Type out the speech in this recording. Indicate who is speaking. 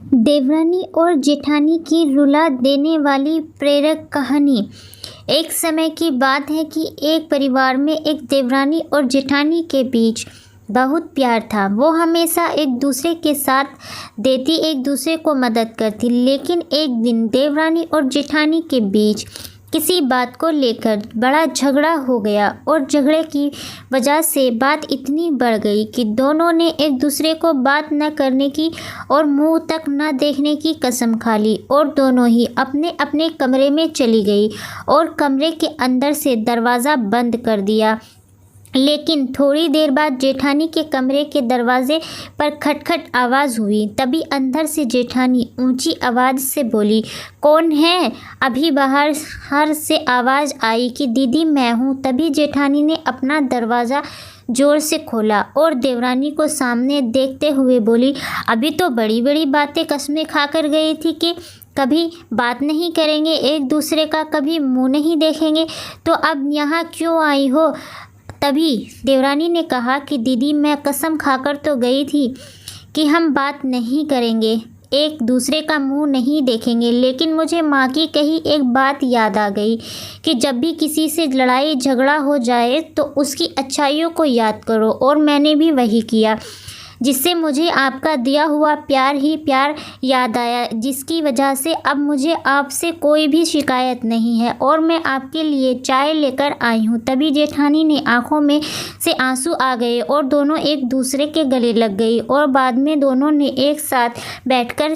Speaker 1: देवरानी और जेठानी की रुला देने वाली प्रेरक कहानी। एक समय की बात है कि एक परिवार में एक देवरानी और जेठानी के बीच बहुत प्यार था। वो हमेशा एक दूसरे के साथ देती, एक दूसरे को मदद करती। लेकिन एक दिन देवरानी और जेठानी के बीच किसी बात को लेकर बड़ा झगड़ा हो गया और झगड़े की वजह से बात इतनी बढ़ गई कि दोनों ने एक दूसरे को बात न करने की और मुंह तक न देखने की कसम खा ली और दोनों ही अपने अपने कमरे में चली गई और कमरे के अंदर से दरवाज़ा बंद कर दिया। लेकिन थोड़ी देर बाद जेठानी के कमरे के दरवाजे पर खटखट आवाज़ हुई। तभी अंदर से जेठानी ऊंची आवाज़ से बोली, कौन है? अभी बाहर से आवाज़ आई कि दीदी मैं हूँ। तभी जेठानी ने अपना दरवाज़ा ज़ोर से खोला और देवरानी को सामने देखते हुए बोली, अभी तो बड़ी बड़ी बातें कस्में खाकर गई थी कि कभी बात नहीं करेंगे एक दूसरे का, कभी मुंह नहीं देखेंगे, तो अब यहाँ क्यों आई हो? तभी देवरानी ने कहा कि दीदी मैं कसम खाकर तो गई थी कि हम बात नहीं करेंगे, एक दूसरे का मुंह नहीं देखेंगे, लेकिन मुझे माँ की कही एक बात याद आ गई कि जब भी किसी से लड़ाई झगड़ा हो जाए तो उसकी अच्छाइयों को याद करो। और मैंने भी वही किया, जिससे मुझे आपका दिया हुआ प्यार ही प्यार याद आया, जिसकी वजह से अब मुझे आपसे कोई भी शिकायत नहीं है और मैं आपके लिए चाय लेकर आई हूँ। तभी जेठानी ने आंखों में से आंसू आ गए और दोनों एक दूसरे के गले लग गई और बाद में दोनों ने एक साथ बैठकर